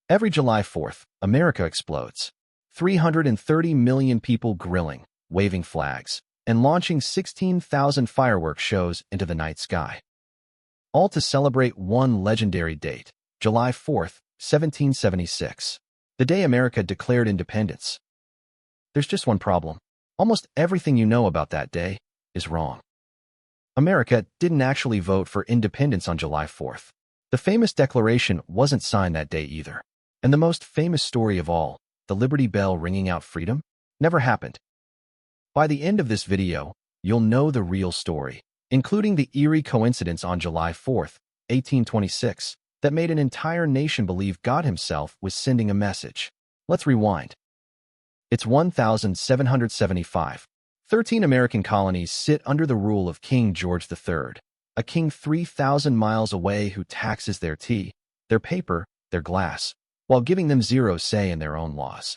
Every July 4th, America explodes. 330 million people grilling, waving flags, and launching 16,000 fireworks shows into the night sky. All to celebrate one legendary date, July 4th, 1776, the day America declared independence. There's just one problem. Almost everything you know about that day is wrong. America didn't actually vote for independence on July 4th. The famous Declaration wasn't signed that day either. And the most famous story of all, the Liberty Bell ringing out freedom, never happened. By the end of this video, you'll know the real story, including the eerie coincidence on July 4th, 1826, that made an entire nation believe God himself was sending a message. Let's rewind. It's 1775. 13 American colonies sit under the rule of King George III, a king 3,000 miles away who taxes their tea, their paper, their glass, while giving them zero say in their own laws.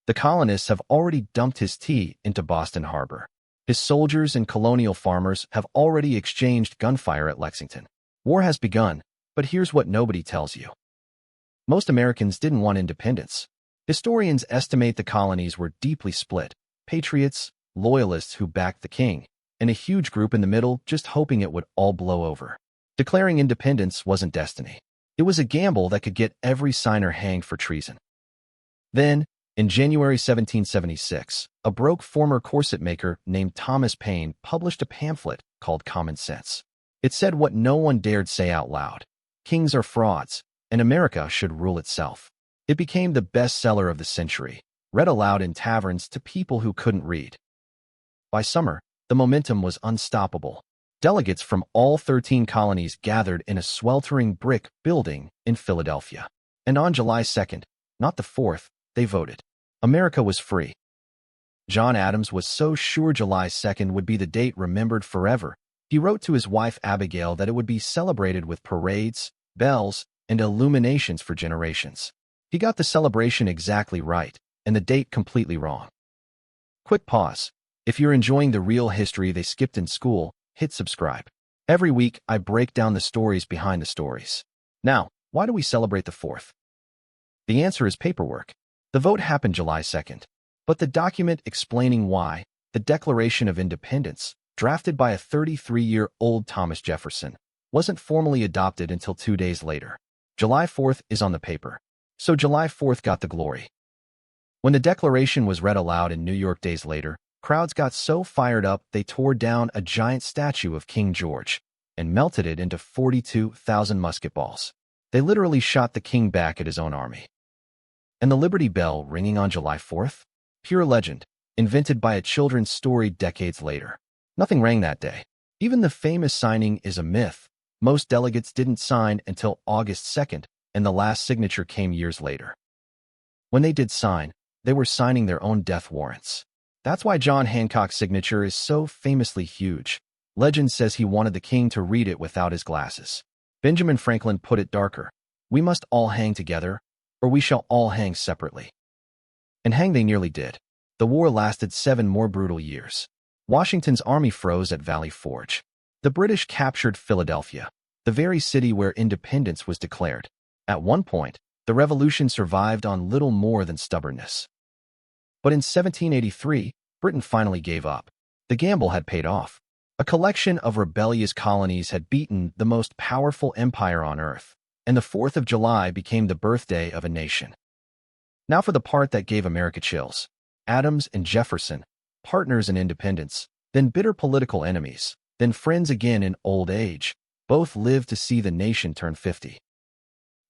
The colonists have already dumped his tea into Boston Harbor. His soldiers and colonial farmers have already exchanged gunfire at Lexington. War has begun, but here's what nobody tells you. Most Americans didn't want independence. Historians estimate the colonies were deeply split: patriots, loyalists who backed the king, and a huge group in the middle just hoping it would all blow over. Declaring independence wasn't destiny. It was a gamble that could get every signer hanged for treason. Then, in January 1776, a broke former corset maker named Thomas Paine published a pamphlet called Common Sense. It said what no one dared say out loud: kings are frauds, and America should rule itself. It became the bestseller of the century, read aloud in taverns to people who couldn't read. By summer, the momentum was unstoppable. Delegates from all 13 colonies gathered in a sweltering brick building in Philadelphia. And on July 2nd, not the 4th, they voted. America was free. John Adams was so sure July 2nd would be the date remembered forever. He wrote to his wife Abigail that it would be celebrated with parades, bells, and illuminations for generations. He got the celebration exactly right, and the date completely wrong. Quick pause. If you're enjoying the real history they skipped in school, hit subscribe. Every week, I break down the stories behind the stories. Now, why do we celebrate the 4th? The answer is paperwork. The vote happened July 2nd, but the document explaining why, the Declaration of Independence, drafted by a 33-year-old Thomas Jefferson, wasn't formally adopted until 2 days later. July 4th is on the paper, so July 4th got the glory. When the Declaration was read aloud in New York days later, crowds got so fired up they tore down a giant statue of King George and melted it into 42,000 musket balls. They literally shot the king back at his own army. And the Liberty Bell ringing on July 4th? Pure legend, invented by a children's story decades later. Nothing rang that day. Even the famous signing is a myth. Most delegates didn't sign until August 2nd, and the last signature came years later. When they did sign, they were signing their own death warrants. That's why John Hancock's signature is so famously huge. Legend says he wanted the king to read it without his glasses. Benjamin Franklin put it darker: we must all hang together, or we shall all hang separately. And hang they nearly did. The war lasted 7 more brutal years. Washington's army froze at Valley Forge. The British captured Philadelphia, the very city where independence was declared. At one point, the revolution survived on little more than stubbornness. But in 1783, Britain finally gave up. The gamble had paid off. A collection of rebellious colonies had beaten the most powerful empire on earth, and the 4th of July became the birthday of a nation. Now for the part that gave America chills. Adams and Jefferson, partners in independence, then bitter political enemies, then friends again in old age, both lived to see the nation turn 50.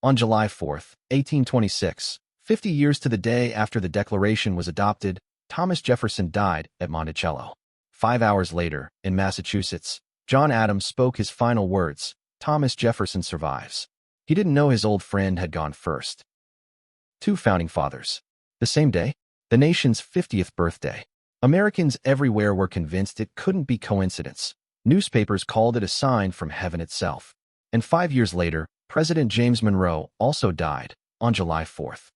On July 4th, 1826, 50 years to the day after the Declaration was adopted, Thomas Jefferson died at Monticello. 5 hours later, in Massachusetts, John Adams spoke his final words: Thomas Jefferson survives. He didn't know his old friend had gone first. 2 founding fathers. The same day, the nation's 50th birthday. Americans everywhere were convinced it couldn't be coincidence. Newspapers called it a sign from heaven itself. And 5 years later, President James Monroe also died on July 4th.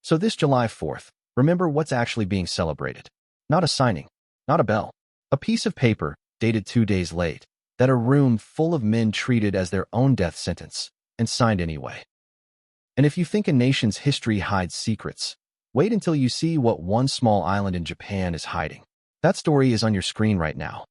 So this July 4th, remember what's actually being celebrated. Not a signing, not a bell. A piece of paper, dated 2 days late, that a room full of men treated as their own death sentence, and signed anyway. And if you think a nation's history hides secrets, wait until you see what one small island in Japan is hiding. That story is on your screen right now.